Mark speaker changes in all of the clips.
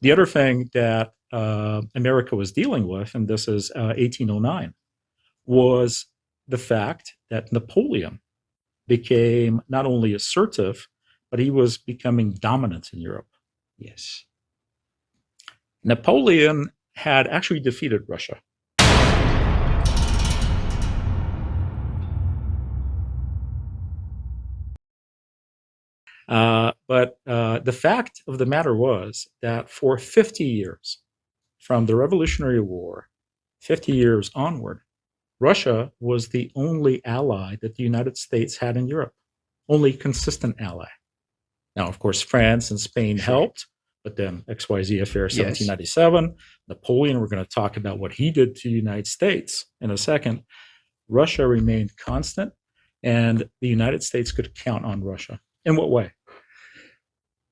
Speaker 1: The other thing that America was dealing with, and this is 1809, was the fact that Napoleon became not only assertive, but he was becoming dominant in Europe.
Speaker 2: Yes.
Speaker 1: Napoleon had actually defeated Russia. But the fact of the matter was that for 50 years, from the Revolutionary War, 50 years onward, Russia was the only ally that the United States had in Europe, only consistent ally. Now, of course, France and Spain helped, but then XYZ affair, 1797, Napoleon, we're going to talk about what he did to the United States in a second. Russia remained constant, and the United States could count on Russia. In what way?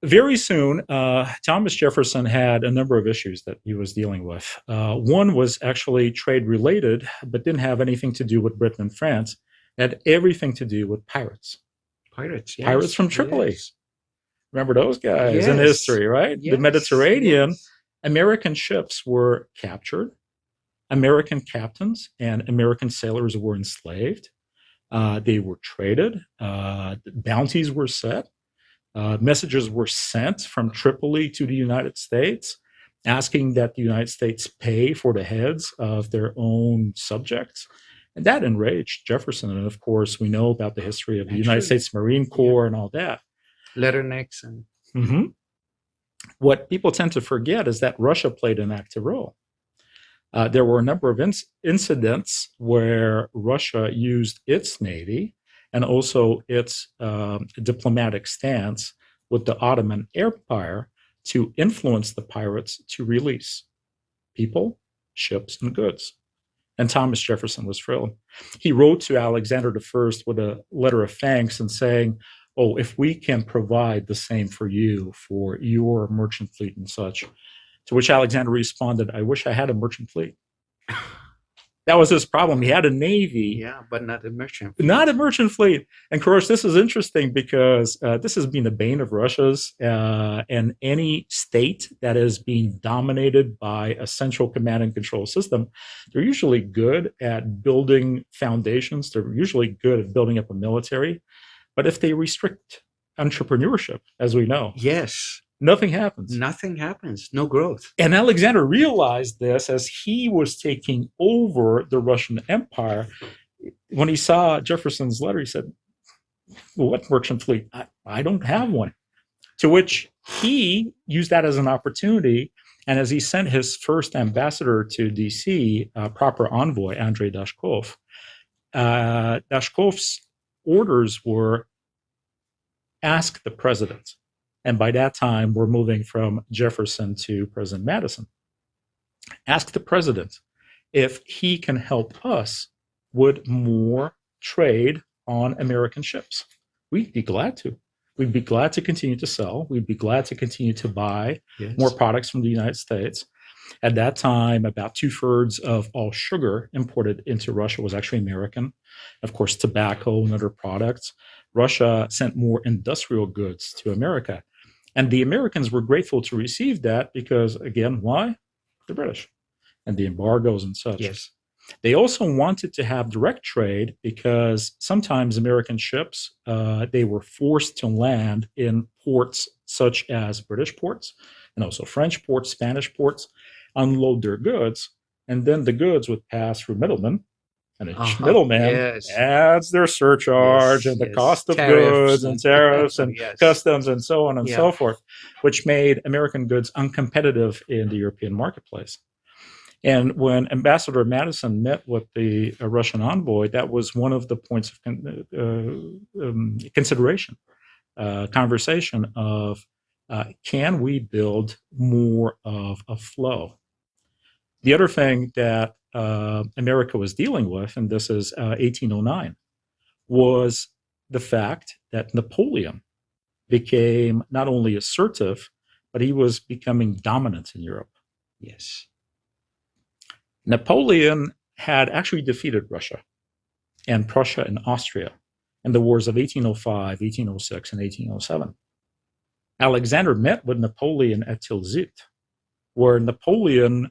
Speaker 1: Very soon, Thomas Jefferson had a number of issues that he was dealing with. One was actually trade related, but didn't have anything to do with Britain and France. It had everything to do with pirates.
Speaker 2: Pirates, yes.
Speaker 1: Pirates from Tripoli. Yes. Remember those guys in history, right? Yes. The Mediterranean. Yes. American ships were captured. American captains and American sailors were enslaved. They were traded. Bounties were set. Messages were sent from Tripoli to the United States asking that the United States pay for the heads of their own subjects. And that enraged Jefferson. And of course, we know about the history of the United States Marine Corps and all that.
Speaker 2: Letternecks. And
Speaker 1: What people tend to forget is that Russia played an active role. There were a number of incidents where Russia used its navy and also its diplomatic stance with the Ottoman Empire to influence the pirates to release people, ships, and goods. And Thomas Jefferson was thrilled. He wrote to Alexander I with a letter of thanks and saying, oh, if we can provide the same for you, for your merchant fleet and such. To which Alexander responded, I wish I had a merchant fleet. That was his problem. He had a navy.
Speaker 2: Yeah, but not a merchant fleet.
Speaker 1: Not a merchant fleet. And of course, this is interesting because this has been the bane of Russia's. And any state that is being dominated by a central command and control system, they're usually good at building foundations. They're usually good at building up a military. But if they restrict entrepreneurship, as we know, nothing happens.
Speaker 2: Nothing happens. No growth.
Speaker 1: And Alexander realized this as he was taking over the Russian Empire. When he saw Jefferson's letter, he said, well, what merchant fleet? I don't have one. To which he used that as an opportunity. And as he sent his first ambassador to D.C., proper envoy, Andrei Dashkov, Dashkov's orders were ask the president. And by that time, we're moving from Jefferson to President Madison. Ask the president if he can help us with more trade on American ships. We'd be glad to. We'd be glad to continue to sell. We'd be glad to continue to buy more products from the United States. At that time, about 2/3 of all sugar imported into Russia was actually American. Of course, tobacco and other products. Russia sent more industrial goods to America. And the Americans were grateful to receive that because, again, why? The British and the embargoes and such.
Speaker 2: Yes.
Speaker 1: They also wanted to have direct trade because sometimes American ships, they were forced to land in ports such as British ports and also French ports, Spanish ports, unload their goods, and then the goods would pass through middlemen. And each middleman adds their surcharge and the cost of goods and tariffs and customs and so on and so forth, which made American goods uncompetitive in the European marketplace. And when Ambassador Madison met with the Russian envoy, that was one of the points of consideration, conversation of, can we build more of a flow? The other thing that America was dealing with, and this is 1809, was the fact that Napoleon became not only assertive, but he was becoming dominant in Europe.
Speaker 2: Yes.
Speaker 1: Napoleon had actually defeated Russia and Prussia and Austria in the wars of 1805, 1806, and 1807. Alexander met with Napoleon at Tilsit, where Napoleon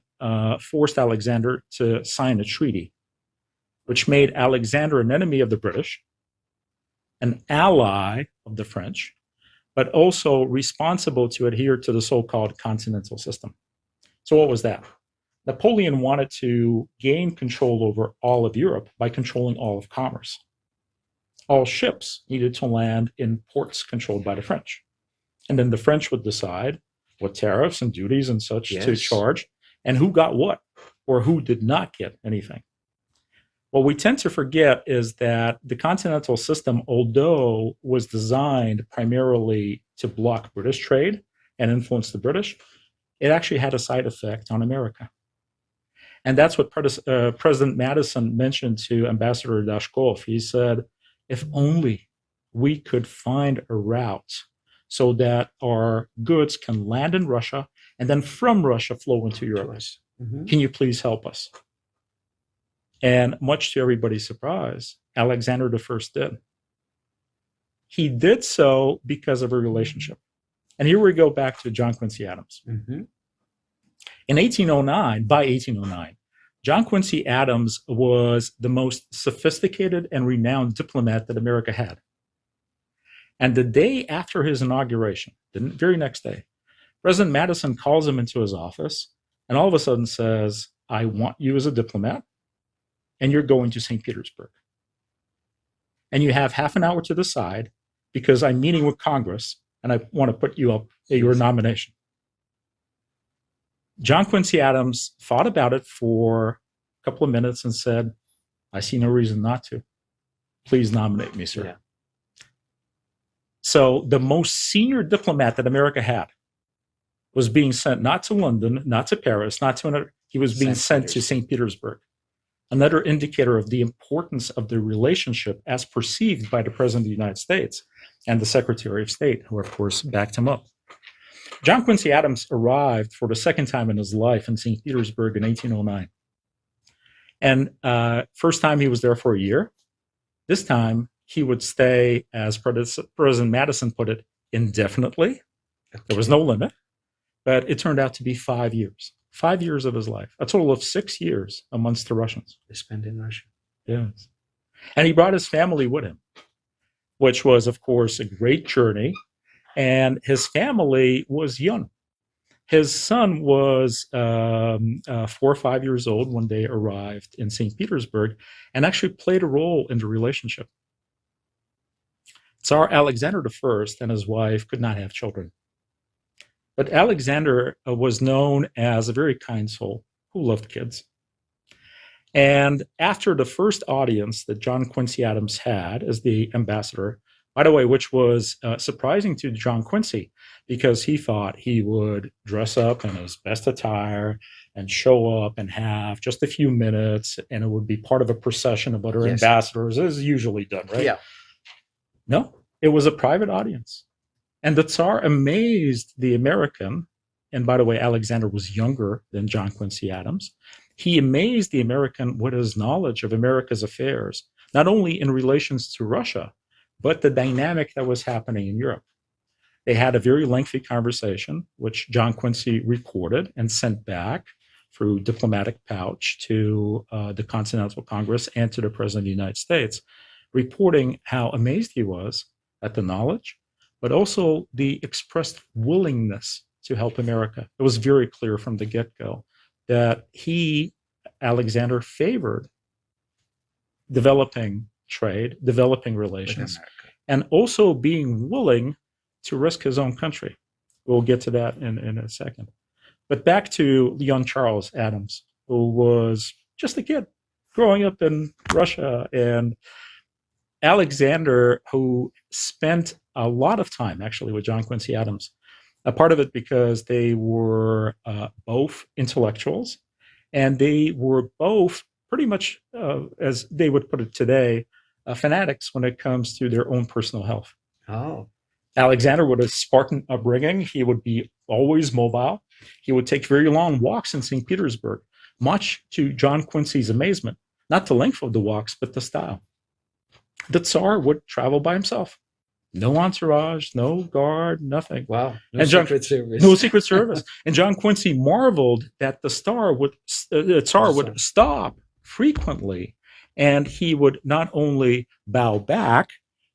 Speaker 1: forced Alexander to sign a treaty, which made Alexander an enemy of the British, an ally of the French, but also responsible to adhere to the so-called continental system. So what was that? Napoleon wanted to gain control over all of Europe by controlling all of commerce. All ships needed to land in ports controlled by the French. And then the French would decide what tariffs and duties and such to charge, and who got what, or who did not get anything. What we tend to forget is that the continental system, although was designed primarily to block British trade and influence the British, it actually had a side effect on America. And that's what President Madison mentioned to Ambassador Dashkov. He said, if only we could find a route so that our goods can land in Russia and then from Russia flow into Europe. Mm-hmm. Can you please help us? And much to everybody's surprise, Alexander I did. He did so because of a relationship. And here we go back to John Quincy Adams. Mm-hmm. In 1809, by 1809, John Quincy Adams was the most sophisticated and renowned diplomat that America had. And the day after his inauguration, the very next day, President Madison calls him into his office and all of a sudden says, I want you as a diplomat, and you're going to St. Petersburg. And you have half an hour to the side because I'm meeting with Congress and I want to put you up your nomination. John Quincy Adams thought about it for a couple of minutes and said, I see no reason not to. Please nominate me, sir. Yeah. So the most senior diplomat that America had was being sent not to London, not to Paris, not to another, he was being sent to St. Petersburg. Another indicator of the importance of the relationship as perceived by the President of the United States and the Secretary of State, who of course backed him up. John Quincy Adams arrived for the second time in his life in St. Petersburg in 1809. And first time he was there for a year. This time he would stay, as President Madison put it, indefinitely. There was no limit, but it turned out to be 5 years. 5 years of his life, a total of 6 years amongst the Russians.
Speaker 2: They spent in Russia.
Speaker 1: Yes. And he brought his family with him, which was, of course, a great journey. And his family was young. His son was 4 or 5 years old when they arrived in St. Petersburg and actually played a role in the relationship. Tsar Alexander I and his wife could not have children. But Alexander was known as a very kind soul who loved kids. And after the first audience that John Quincy Adams had as the ambassador, by the way, which was surprising to John Quincy because he thought he would dress up in his best attire and show up and have just a few minutes and it would be part of a procession of other ambassadors, as is usually done, right?
Speaker 2: Yeah.
Speaker 1: No, it was a private audience. And the Tsar amazed the American, and by the way, Alexander was younger than John Quincy Adams. He amazed the American with his knowledge of America's affairs, not only in relations to Russia, but the dynamic that was happening in Europe. They had a very lengthy conversation, which John Quincy recorded and sent back through diplomatic pouch to the Continental Congress and to the President of the United States, reporting how amazed he was at the knowledge, but also the expressed willingness to help America. It was very clear from the get-go that he, Alexander, favored developing trade, developing relations, and also being willing to risk his own country. We'll get to that in a second. But back to young Charles Adams, who was just a kid growing up in Russia, and Alexander, who spent a lot of time actually with John Quincy Adams, a part of it because they were both intellectuals, and they were both pretty much, as they would put it today, fanatics when it comes to their own personal health.
Speaker 2: Oh.
Speaker 1: Alexander, with a Spartan upbringing, he would be always mobile. He would take very long walks in St. Petersburg, much to John Quincy's amazement. Not the length of the walks, but the style. The Tsar would travel by himself. No entourage, no guard, nothing.
Speaker 2: Wow. No
Speaker 1: And John,
Speaker 2: Secret Service.
Speaker 1: no Secret Service. And John Quincy marveled that the Tsar would stop frequently, and he would not only bow back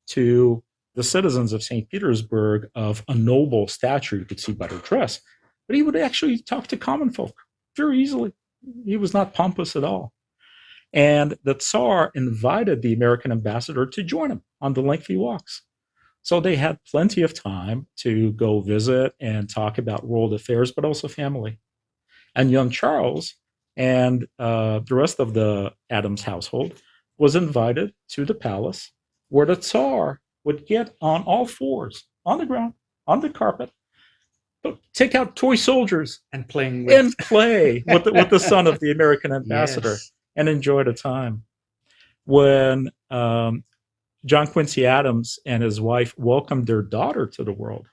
Speaker 1: to the citizens of St. Petersburg of a noble stature, you could see by their dress, but he would actually talk to common folk very easily. He was not pompous at all. And the Tsar invited the American ambassador to join him on the lengthy walks. So they had plenty of time to go visit and talk about world affairs, but also family. And young Charles and the rest of the Adams household was invited to the palace, where the Tsar would get on all fours, on the ground, on the carpet, take out toy soldiers
Speaker 2: and play
Speaker 1: with the son of the American ambassador,
Speaker 2: yes.
Speaker 1: and enjoy the time. When John Quincy Adams and his wife welcomed their daughter to the world,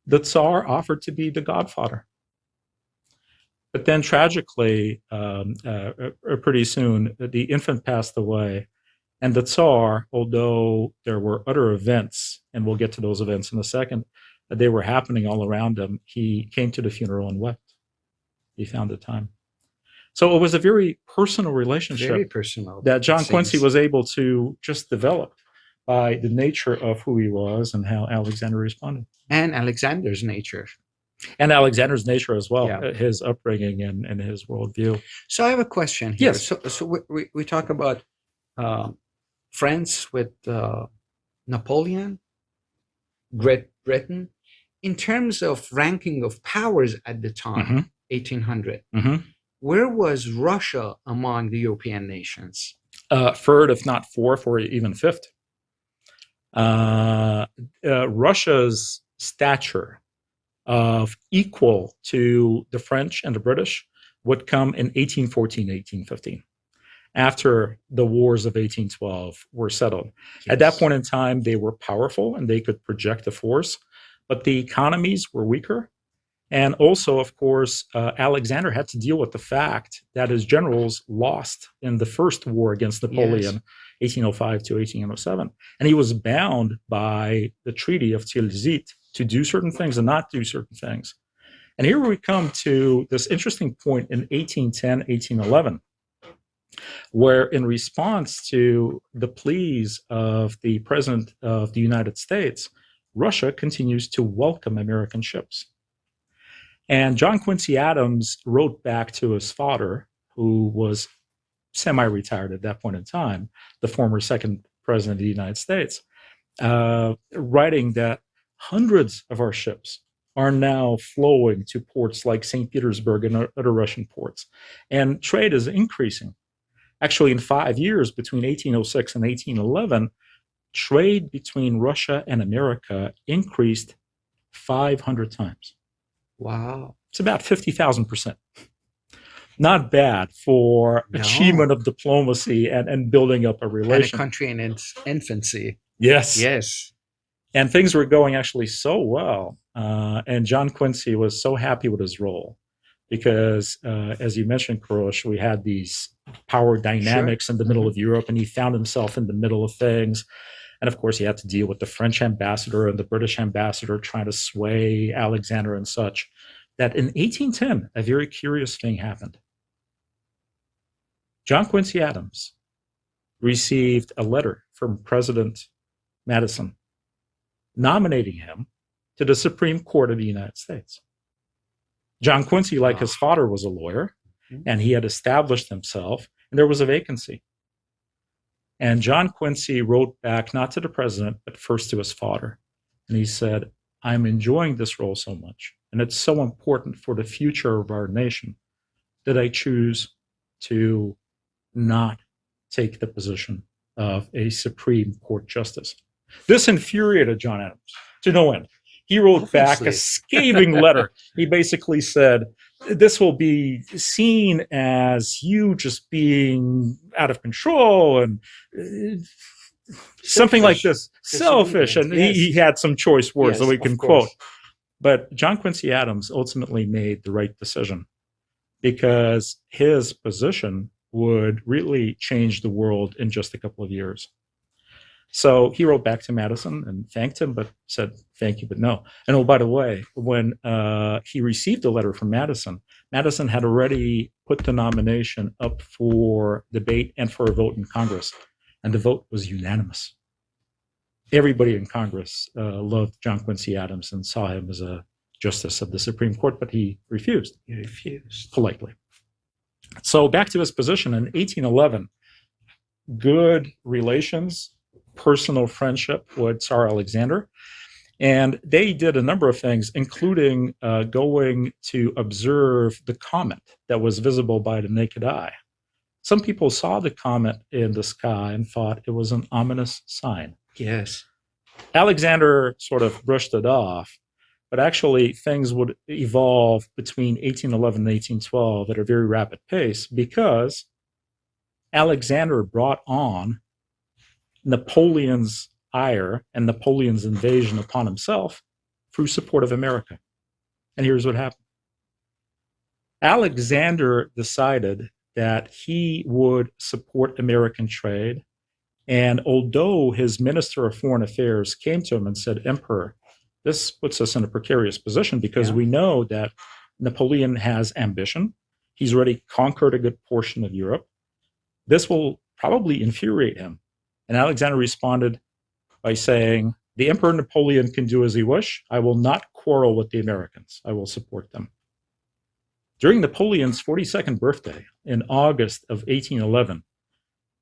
Speaker 1: the Tsar offered to be the godfather. But then tragically, pretty soon, the infant passed away. And the Tsar, although there were other events, and we'll get to those events in a second, they were happening all around him, he came to the funeral and wept. He found the time. So it was a very personal relationship,
Speaker 2: very personal,
Speaker 1: that John Quincy was able to just develop by the nature of who he was and how Alexander responded.
Speaker 2: And Alexander's nature.
Speaker 1: And Alexander's nature as well,
Speaker 2: Yeah.
Speaker 1: his upbringing and his worldview.
Speaker 2: So I have a question here.
Speaker 1: Yes.
Speaker 2: So we talk about friends with Napoleon, Great Britain. In terms of ranking of powers at the time, 1800, where was Russia among the European nations?
Speaker 1: Third, if not fourth, or even fifth. Russia's stature of equal to the French and the British would come in 1814, 1815, after the wars of 1812 were settled.
Speaker 2: Yes.
Speaker 1: At that point in time, they were powerful and they could project a force, but the economies were weaker. And also, of course, Alexander had to deal with the fact that his generals lost in the first war against Napoleon, 1805 to 1807. And he was bound by the Treaty of Tilsit to do certain things and not do certain things. And here we come to this interesting point in 1810, 1811, where in response to the pleas of the President of the United States, Russia continues to welcome American ships. And John Quincy Adams wrote back to his father, who was semi-retired at that point in time, the former second president of the United States, writing that hundreds of our ships are now flowing to ports like St. Petersburg and other Russian ports. And trade is increasing. Actually, in 5 years, between 1806 and 1811, trade between Russia and America increased 500 times.
Speaker 2: Wow.
Speaker 1: It's about 50,000%. Not bad for achievement of diplomacy and building up a relation.
Speaker 2: And a country in its infancy.
Speaker 1: Yes.
Speaker 2: Yes.
Speaker 1: And things were going actually so well. And John Quincy was so happy with his role because, as you mentioned, Kurosh, we had these power dynamics in the middle of Europe, and he found himself in the middle of things. And of course, he had to deal with the French ambassador and the British ambassador trying to sway Alexander and such, that in 1810, a very curious thing happened. John Quincy Adams received a letter from President Madison nominating him to the Supreme Court of the United States. John Quincy, like his father, was a lawyer, and he had established himself, and there was a vacancy. And John Quincy wrote back, not to the president, but first to his father. And he said, I'm enjoying this role so much, and it's so important for the future of our nation, that I choose to not take the position of a Supreme Court justice. This infuriated John Adams to no end. He wrote back a scathing letter. He basically said, this will be seen as you just being out of control and something like this. Selfish. And he had some choice words that we can quote. But John Quincy Adams ultimately made the right decision because his position would really change the world in just a couple of years. So he wrote back to Madison and thanked him, but said, thank you, but no. And oh, by the way, when he received a letter from Madison, Madison had already put the nomination up for debate and for a vote in Congress. And the vote was unanimous. Everybody in Congress loved John Quincy Adams and saw him as a justice of the Supreme Court, but he refused.
Speaker 2: He refused.
Speaker 1: Politely. So back to his position in 1811, good relations, personal friendship with Tsar Alexander. And they did a number of things, including going to observe the comet that was visible by the naked eye. Some people saw the comet in the sky and thought it was an ominous sign.
Speaker 2: Yes.
Speaker 1: Alexander sort of brushed it off, but actually things would evolve between 1811 and 1812 at a very rapid pace because Alexander brought on Napoleon's ire and Napoleon's invasion upon himself through support of America. And here's what happened. Alexander decided that he would support American trade. And although his minister of foreign affairs came to him and said, Emperor, this puts us in a precarious position because we know that Napoleon has ambition. He's already conquered a good portion of Europe. This will probably infuriate him. And Alexander responded by saying, the Emperor Napoleon can do as he wish. I will not quarrel with the Americans. I will support them. During Napoleon's 42nd birthday in August of 1811,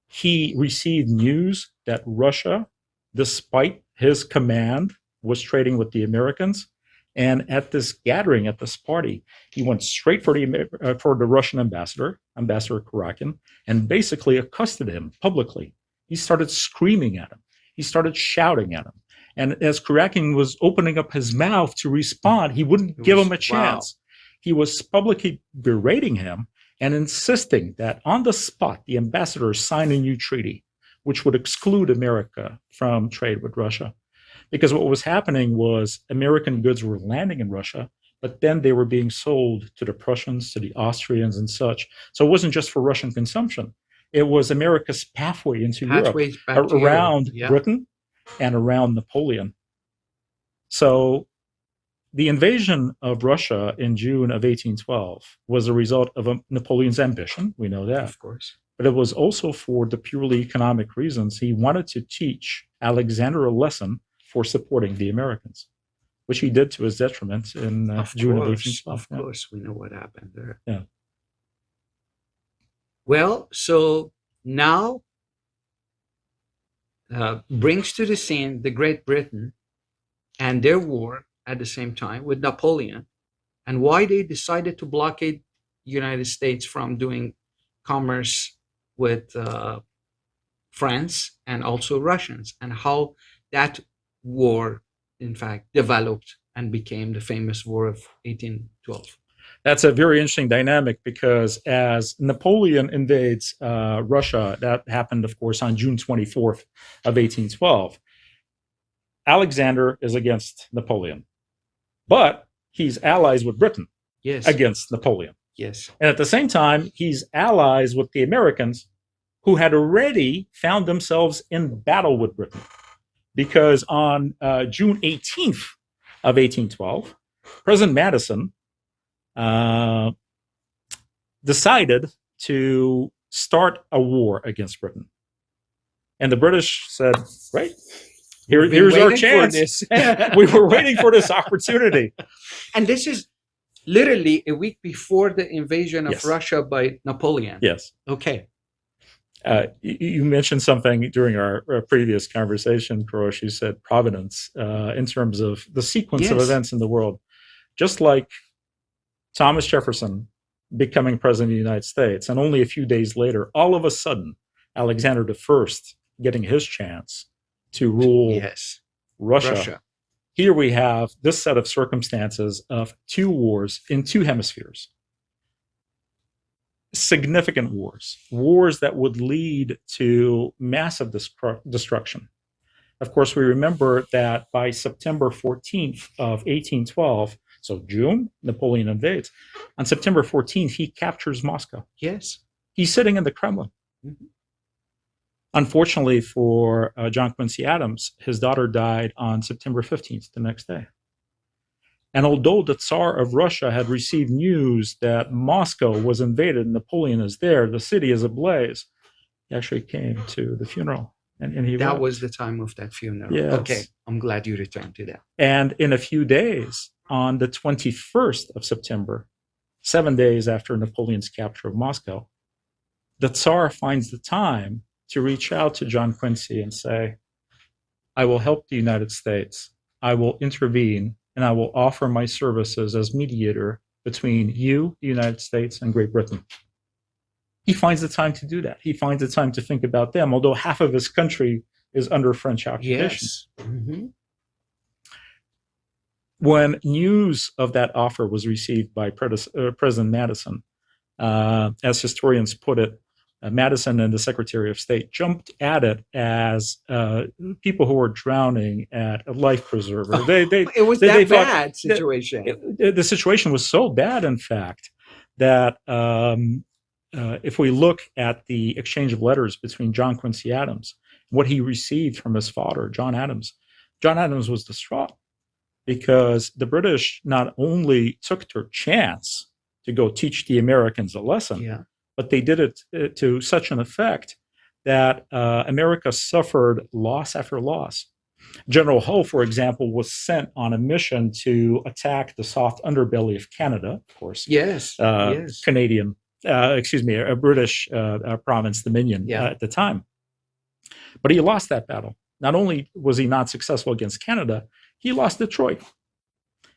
Speaker 1: he received news that Russia, despite his command, was trading with the Americans. And at this gathering, at this party, he went straight for the Russian ambassador, Ambassador Kurakin, and basically accosted him publicly. He started screaming at him. He started shouting at him. And as Kurakin was opening up his mouth to respond, he wouldn't give him a chance. Wow. He was publicly berating him and insisting that on the spot, the ambassador sign a new treaty, which would exclude America from trade with Russia. Because what was happening was American goods were landing in Russia, but then they were being sold to the Prussians, to the Austrians and such. So it wasn't just for Russian consumption. It was America's pathway into Europe, around Britain and around Napoleon. So the invasion of Russia in June of 1812 was a result of Napoleon's ambition. We know that.
Speaker 2: Of course.
Speaker 1: But it was also for the purely economic reasons. He wanted to teach Alexander a lesson for supporting the Americans, which he did to his detriment in June of 1812.
Speaker 2: Of course, we know what happened there.
Speaker 1: Yeah.
Speaker 2: Well, so now brings to the scene the Great Britain and their war at the same time with Napoleon, and why they decided to blockade the United States from doing commerce with France and also Russians, and how that war, in fact, developed and became the famous War of 1812.
Speaker 1: That's a very interesting dynamic because as Napoleon invades Russia, that happened, of course, on June 24th of 1812, Alexander is against Napoleon, but he's allies with Britain against Napoleon.
Speaker 2: Yes.
Speaker 1: And at the same time, he's allies with the Americans who had already found themselves in battle with Britain. Because on June 18th of 1812, President Madison decided to start a war against Britain. And the British said, great, here's our chance. We were waiting for this opportunity.
Speaker 2: And this is literally a week before the invasion of Russia by Napoleon.
Speaker 1: Yes.
Speaker 2: Okay.
Speaker 1: You mentioned something during our previous conversation, Kurosh. You said providence in terms of the sequence of events in the world. Just like Thomas Jefferson becoming president of the United States, and only a few days later, all of a sudden, Alexander I getting his chance to rule Russia. Here we have this set of circumstances of two wars in two hemispheres. Significant wars that would lead to massive destruction. Of course, we remember that by September 14th of 1812, so June, Napoleon invades. On September 14th, he captures Moscow.
Speaker 2: Yes.
Speaker 1: He's sitting in the Kremlin. Mm-hmm. Unfortunately for John Quincy Adams, his daughter died on September 15th, the next day. And although the Tsar of Russia had received news that Moscow was invaded and Napoleon is there, the city is ablaze, he actually came to the funeral. And he
Speaker 2: That
Speaker 1: wept.
Speaker 2: was the time of that funeral.
Speaker 1: Yes.
Speaker 2: Okay, I'm glad you returned to that.
Speaker 1: And in a few days, on the 21st of September, 7 days after Napoleon's capture of Moscow, the Tsar finds the time to reach out to John Quincy and say, I will help the United States. I will intervene, and I will offer my services as mediator between you, the United States, and Great Britain. He finds the time to do that. He finds the time to think about them, although half of his country is under French occupation.
Speaker 2: Yes. Mm-hmm.
Speaker 1: When news of that offer was received by President Madison, as historians put it, Madison and the Secretary of State jumped at it as people who were drowning at a life preserver.
Speaker 2: It was that bad situation.
Speaker 1: The situation was so bad, in fact, that if we look at the exchange of letters between John Quincy Adams, what he received from his father, John Adams was distraught because the British not only took their chance to go teach the Americans a lesson, but they did it to such an effect that America suffered loss after loss. General Hull, for example, was sent on a mission to attack the soft underbelly of Canada, of course.
Speaker 2: Yes.
Speaker 1: A British province dominion at the time. But he lost that battle. Not only was he not successful against Canada, he lost Detroit.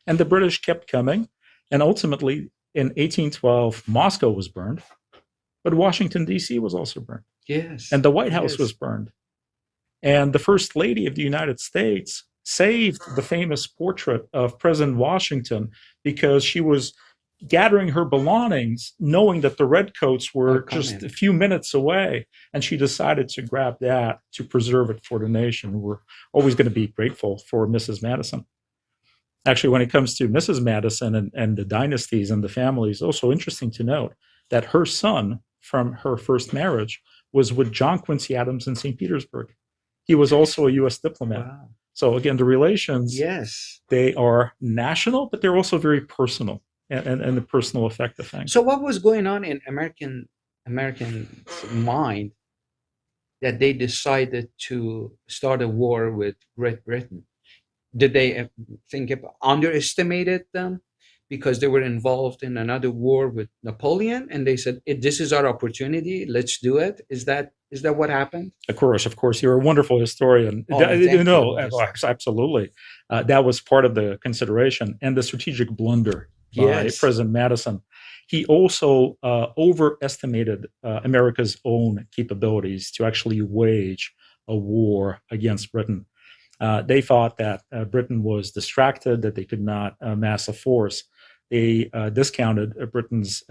Speaker 1: And the British kept coming. And ultimately, in 1812, Moscow was burned. But Washington, D.C. was also burned.
Speaker 2: Yes.
Speaker 1: And the White House was burned. And the First Lady of the United States saved the famous portrait of President Washington because she was gathering her belongings, knowing that the Redcoats were just a few minutes away. And she decided to grab that to preserve it for the nation. We're always going to be grateful for Mrs. Madison. Actually, when it comes to Mrs. Madison and the dynasties and the families, also interesting to note that her son from her first marriage was with John Quincy Adams in St. Petersburg. He was also a U.S. diplomat. Wow. So again, the relations, they are national, but they're also very personal and the personal effect of things.
Speaker 2: So what was going on in American mind that they decided to start a war with Great Britain? Did they underestimated them because they were involved in another war with Napoleon, and they said, "This is our opportunity. Let's do it." Is that what happened?
Speaker 1: Of course, you're a wonderful historian. Absolutely, that was part of the consideration and the strategic blunder by President Madison. He also overestimated America's own capabilities to actually wage a war against Britain. They thought that Britain was distracted, that they could not amass a force. They discounted Britain's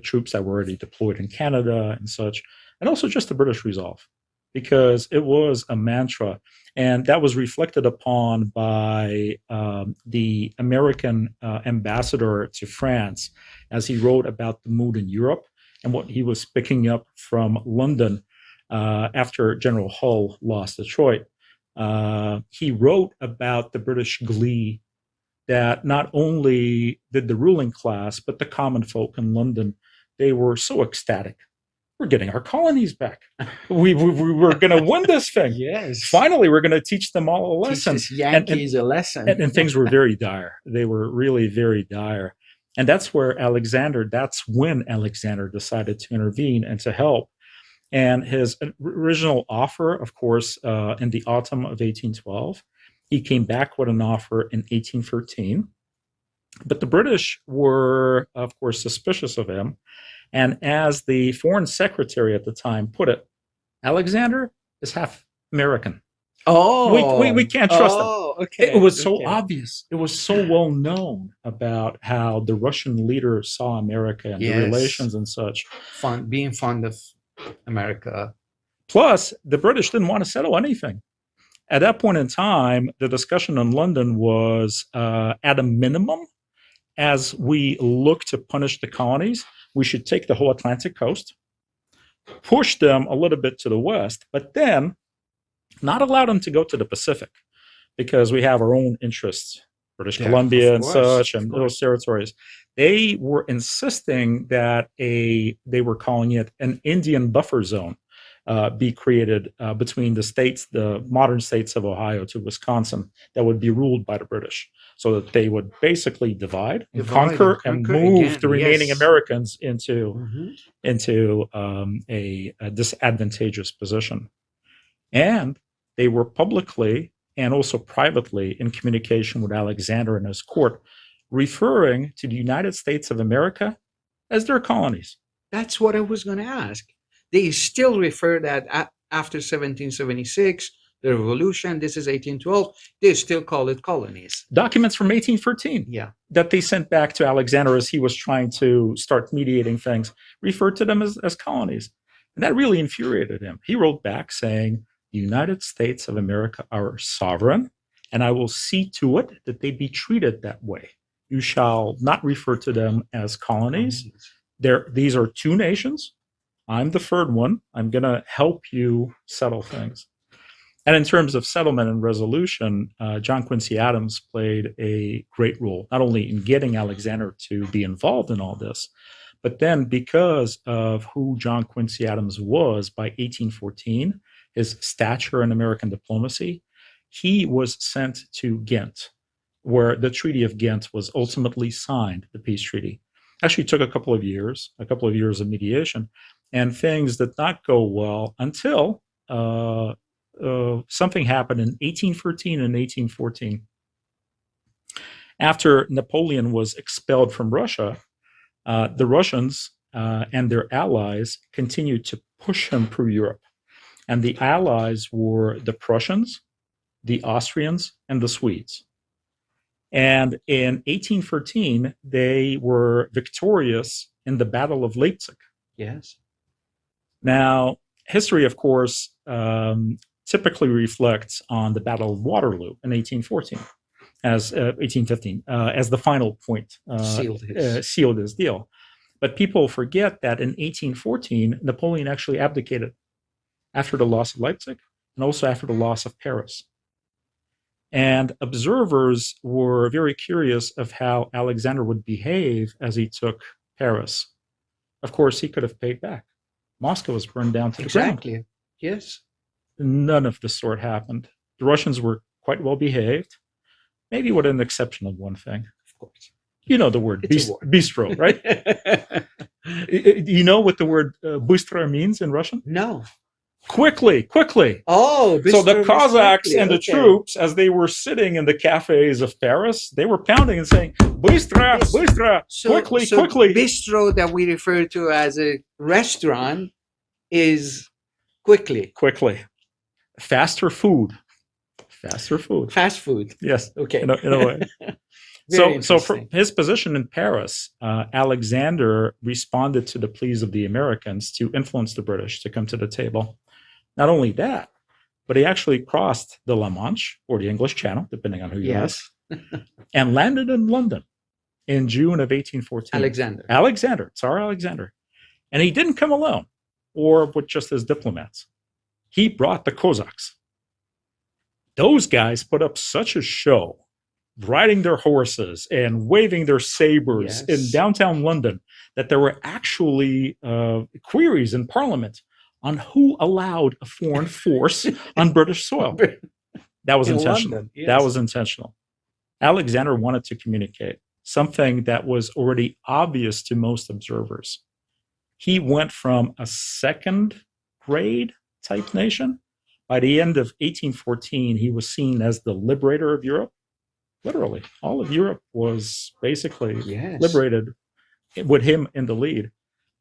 Speaker 1: troops that were already deployed in Canada and such, and also just the British resolve, because it was a mantra. And that was reflected upon by the American ambassador to France as he wrote about the mood in Europe and what he was picking up from London after General Hull lost Detroit. He wrote about the British glee that not only did the ruling class, but the common folk in London, they were so ecstatic. We're getting our colonies back. We're going to win this thing.
Speaker 2: Yes.
Speaker 1: Finally, we're going to teach them all a lesson.
Speaker 2: Teach these Yankees a lesson.
Speaker 1: And things were very dire. They were really very dire. And that's when Alexander decided to intervene and to help. And his original offer, of course, in the autumn of 1812, he came back with an offer in 1813. But the British were, of course, suspicious of him. And as the foreign secretary at the time put it, Alexander is half American.
Speaker 2: Oh,
Speaker 1: we can't trust him.
Speaker 2: Okay.
Speaker 1: It was so obvious. It was so well known about how the Russian leader saw America and the relations and such.
Speaker 2: Being fond of America.
Speaker 1: Plus, the British didn't want to settle anything. At that point in time, the discussion in London was at a minimum, as we look to punish the colonies, we should take the whole Atlantic coast. pushed them a little bit to the west, but then not allowed them to go to the Pacific because we have our own interests, British
Speaker 2: Yeah, of
Speaker 1: Columbia and
Speaker 2: course,
Speaker 1: such,
Speaker 2: of
Speaker 1: and
Speaker 2: course.
Speaker 1: those territories. They were insisting that they were calling it an Indian buffer zone be created between the states, the modern states of Ohio to Wisconsin, that would be ruled by the British, so that they would basically divide and conquer and move
Speaker 2: again.
Speaker 1: the remaining
Speaker 2: Yes.
Speaker 1: Americans into
Speaker 2: Mhm.
Speaker 1: a disadvantageous position. And they were publicly and also privately in communication with Alexander and his court, referring to the United States of America as their colonies.
Speaker 2: That's what I was going to ask. They still refer that after 1776, the revolution, this is 1812, they still call it colonies.
Speaker 1: Documents from 1813
Speaker 2: Yeah.
Speaker 1: that they sent back to Alexander as he was trying to start mediating things referred to them as colonies. And that really infuriated him. He wrote back saying, the United States of America are sovereign, and I will see to it that they be treated that way. You shall not refer to them as colonies. These are two nations. I'm the third one. I'm going to help you settle things. And in terms of settlement and resolution, John Quincy Adams played a great role, not only in getting Alexander to be involved in all this, but then because of who John Quincy Adams was by 1814, his stature in American diplomacy, he was sent to Ghent, where the Treaty of Ghent was ultimately signed, the peace treaty. Actually took a couple of years of mediation, and things did not go well until something happened in 1813 and 1814. After Napoleon was expelled from Russia, the Russians and their allies continued to push him through Europe. And the allies were the Prussians, the Austrians, and the Swedes. And in 1813, they were victorious in the Battle of Leipzig.
Speaker 2: Yes.
Speaker 1: Now, history, of course, typically reflects on the Battle of Waterloo in 1814, as 1815, as the final point, sealed his deal. But people forget that in 1814, Napoleon actually abdicated after the loss of Leipzig and also after the loss of Paris. And observers were very curious of how Alexander would behave as he took Paris. Of course, he could have paid back. Moscow was burned down to the ground.
Speaker 2: Exactly. Yes.
Speaker 1: None of the sort happened. The Russians were quite well behaved, maybe with an exception of one thing.
Speaker 2: Of course.
Speaker 1: You know the word bistro, right? You know what the word bystro means in Russian?
Speaker 2: No.
Speaker 1: Quickly.
Speaker 2: Oh,
Speaker 1: so the Cossacks and the troops, as they were sitting in the cafes of Paris, they were pounding and saying, bystra, quickly.
Speaker 2: Bistro that we refer to as a restaurant is quickly.
Speaker 1: Faster food.
Speaker 2: Fast food.
Speaker 1: Yes.
Speaker 2: Okay.
Speaker 1: In a way. So from his position in Paris, Alexander responded to the pleas of the Americans to influence the British to come to the table. Not only that, but he actually crossed the La Manche, or the English Channel, depending on who you ask, and landed in London in June of 1814. Tsar Alexander. And he didn't come alone, or with just his diplomats. He brought the Cossacks. Those guys put up such a show, riding their horses and waving their sabers in downtown London, that there were actually queries in Parliament on who allowed a foreign force on British soil. That was intentional. London, yes. That was intentional. Alexander wanted to communicate something that was already obvious to most observers. He went from a second grade type nation. By the end of 1814, he was seen as the liberator of Europe. Literally, all of Europe was basically liberated with him in the lead.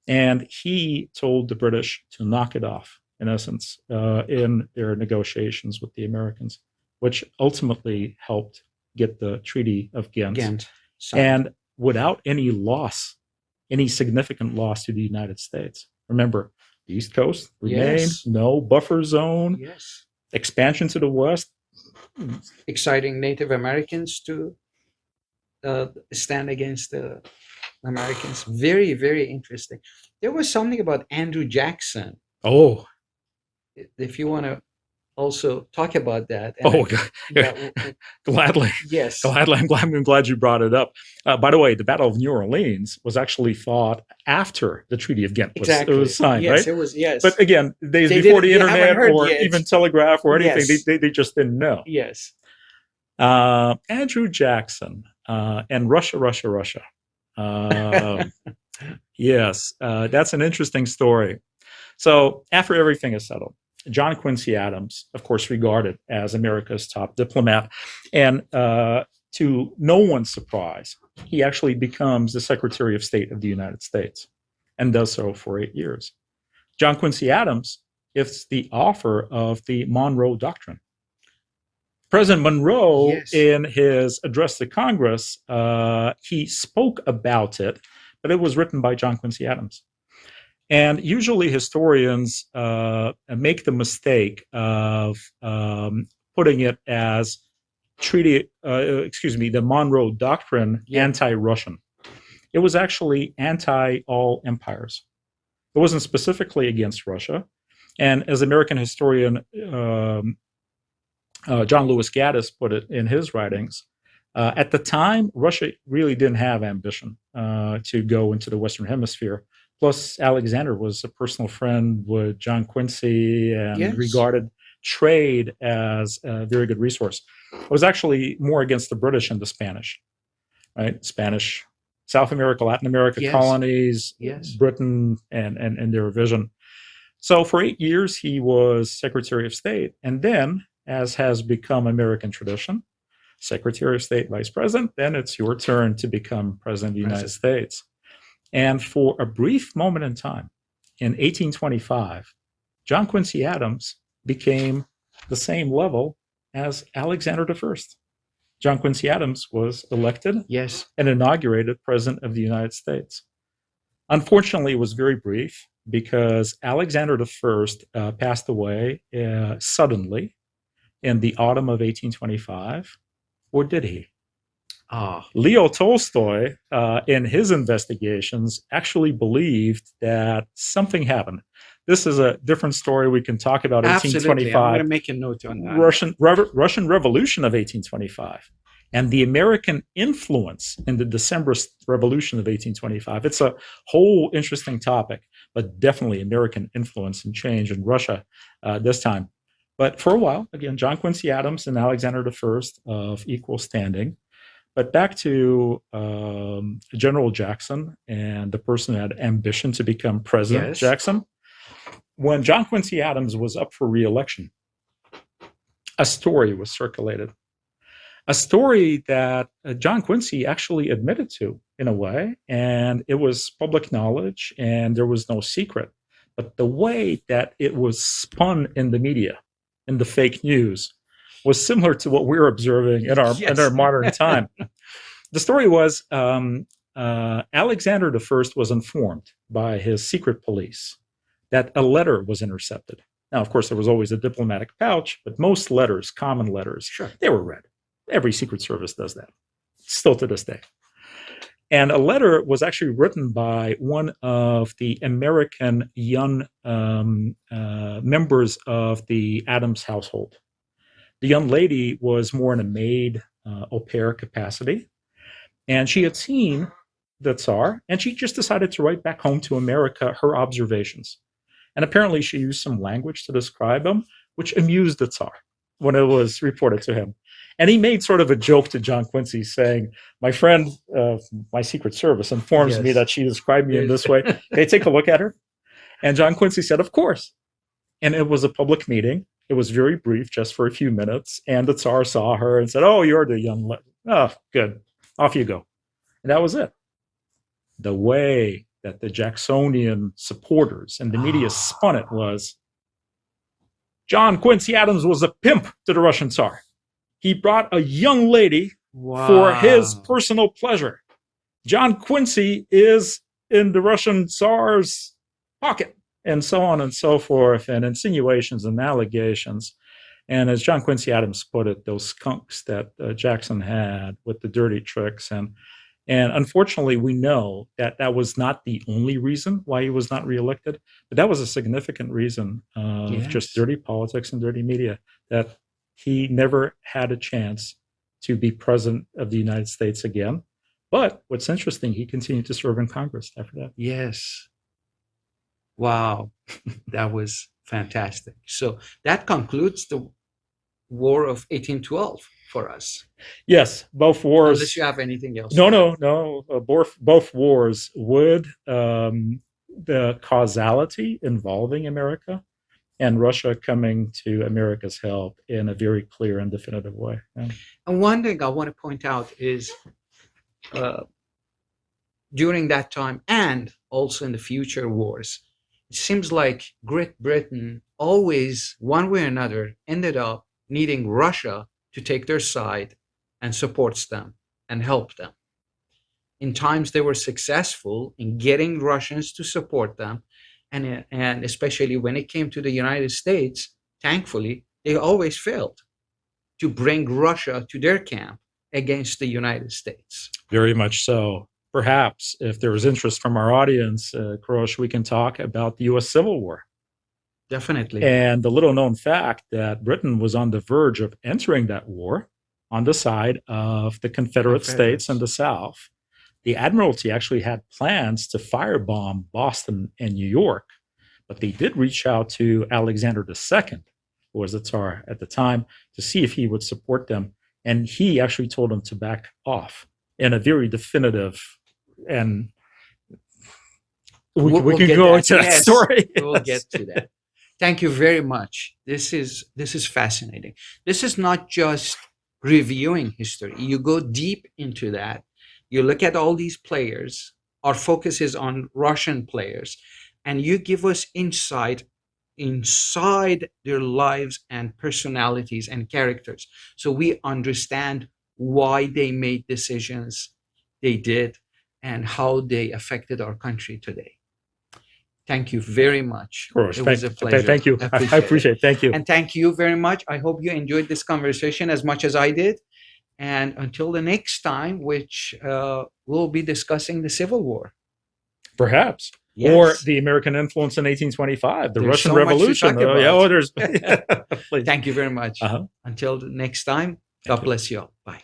Speaker 1: And he told the British to knock it off, in essence, in their negotiations with the Americans, which ultimately helped get the Treaty of Ghent. And without any significant loss to the United States. Remember, the East Coast remained, no buffer zone, expansion to the West.
Speaker 2: Exciting Native Americans to stand against the Americans. Very, very interesting. There was something about Andrew Jackson.
Speaker 1: Oh,
Speaker 2: If you want to also talk about that. And
Speaker 1: oh,
Speaker 2: that
Speaker 1: gladly,
Speaker 2: yes,
Speaker 1: gladly. I'm glad you brought it up. By the way, the Battle of New Orleans was actually fought after the Treaty of Ghent was
Speaker 2: exactly.
Speaker 1: signed,
Speaker 2: Yes,
Speaker 1: right?
Speaker 2: it was. Yes,
Speaker 1: But again, days
Speaker 2: they
Speaker 1: before
Speaker 2: didn't.
Speaker 1: the
Speaker 2: They haven't
Speaker 1: internet
Speaker 2: heard
Speaker 1: or
Speaker 2: yet.
Speaker 1: even telegraph or anything,
Speaker 2: Yes.
Speaker 1: they just didn't know.
Speaker 2: Yes.
Speaker 1: Andrew Jackson and Russia. Yes, that's an interesting story. So after everything is settled, John Quincy Adams, of course, regarded as America's top diplomat, and to no one's surprise, he actually becomes the Secretary of State of the United States and does so for 8 years. John Quincy Adams is the author of the Monroe Doctrine. President Monroe,
Speaker 2: Yes.
Speaker 1: in his address to Congress, he spoke about it, but it was written by John Quincy Adams. And usually historians make the mistake of putting it as the Monroe Doctrine, anti-Russian. It was actually anti-all empires. It wasn't specifically against Russia. And as American historian John Lewis Gaddis put it in his writings, at the time, Russia really didn't have ambition to go into the Western Hemisphere. Plus, Alexander was a personal friend with John Quincy and regarded trade as a very good resource. It was actually more against the British and the Spanish, right? Spanish, South America, Latin America colonies, Britain, and their vision. So for 8 years, he was Secretary of State. And then, as has become American tradition, Secretary of State, Vice President, then it's your turn to become President of the United States. And for a brief moment in time, in 1825, John Quincy Adams became the same level as Alexander I. John Quincy Adams was elected and inaugurated President of the United States. Unfortunately, it was very brief because Alexander I passed away suddenly in the autumn of 1825, or did he? Leo Tolstoy, in his investigations, actually believed that something happened. This is a different story we can talk about.
Speaker 2: Absolutely.
Speaker 1: 1825.
Speaker 2: I'm going to make a note on that.
Speaker 1: Russian Revolution of 1825 and the American influence in the Decembrist Revolution of 1825. It's a whole interesting topic, but definitely American influence and change in Russia this time. But for a while, again, John Quincy Adams and Alexander I of equal standing. But back to General Jackson and the person who had ambition to become President Jackson. When John Quincy Adams was up for re-election, a story was circulated. A story that John Quincy actually admitted to in a way, and it was public knowledge and there was no secret. But the way that it was spun in the media, in the fake news, was similar to what we're observing in our modern time. The story was Alexander I was informed by his secret police that a letter was intercepted. Now, of course, there was always a diplomatic pouch, but most letters, common letters, they were read. Every Secret Service does that, still to this day. And a letter was actually written by one of the American young members of the Adams household. The young lady was more in a maid au pair capacity, and she had seen the Tsar, and she just decided to write back home to America her observations. And apparently she used some language to describe him, which amused the Tsar when it was reported to him. And he made sort of a joke to John Quincy saying, my friend, my Secret Service informs me that she described me in this way. Can I take a look at her? And John Quincy said, of course. And it was a public meeting. It was very brief, just for a few minutes. And the Tsar saw her and said, oh, you're the young lady. Oh, good. Off you go. And that was it. The way that the Jacksonian supporters and the media spun it was, John Quincy Adams was a pimp to the Russian Tsar. He brought a young lady for his personal pleasure. John Quincy is in the Russian Tsar's pocket, and so on and so forth, and insinuations and allegations. And as John Quincy Adams put it, those skunks that Jackson had with the dirty tricks. And And unfortunately, we know that that was not the only reason why he was not reelected, but that was a significant reason of just
Speaker 2: Yes.
Speaker 1: dirty politics and dirty media, that he never had a chance to be president of the United States again. But what's interesting, he continued to serve in Congress after that.
Speaker 2: Yes. Wow. That was fantastic. So that concludes the War of 1812 for us.
Speaker 1: Yes, both wars.
Speaker 2: Unless you have anything else.
Speaker 1: No. Both wars would the causality involving America and Russia coming to America's help in a very clear and definitive way. Yeah.
Speaker 2: And one thing I want to point out is during that time and also in the future wars, it seems like Great Britain always, one way or another, ended up needing Russia to take their side and supports them and help them. In times they were successful in getting Russians to support them, and especially when it came to the United States, thankfully, they always failed to bring Russia to their camp against the United States.
Speaker 1: Very much so. Perhaps if there is interest from our audience, Kurosh, we can talk about the U.S. Civil War.
Speaker 2: Definitely.
Speaker 1: And the little known fact that Britain was on the verge of entering that war on the side of the Confederate States and the South. The Admiralty actually had plans to firebomb Boston and New York, but they did reach out to Alexander II, who was the Tsar at the time, to see if he would support them. And he actually told them to back off in a very definitive, and we can go into that story.
Speaker 2: We'll get to that. Thank you very much. This is fascinating. This is not just reviewing history. You go deep into that. You look at all these players. Our focus is on Russian players, and you give us insight inside their lives and personalities and characters, so we understand why they made decisions they did and how they affected our country today. Thank you very much.
Speaker 1: Of course.
Speaker 2: It was a pleasure.
Speaker 1: Thank you. I appreciate it. Thank you.
Speaker 2: And thank you very much. I hope you enjoyed this conversation as much as I did. And until the next time, which we'll be discussing the Civil War.
Speaker 1: Perhaps.
Speaker 2: Yes.
Speaker 1: Or the American influence in 1825, the
Speaker 2: There's
Speaker 1: Russian
Speaker 2: so much to
Speaker 1: Revolution.
Speaker 2: talk about.
Speaker 1: There's.
Speaker 2: Thank you very much. Until the next time, God bless you all. Bye.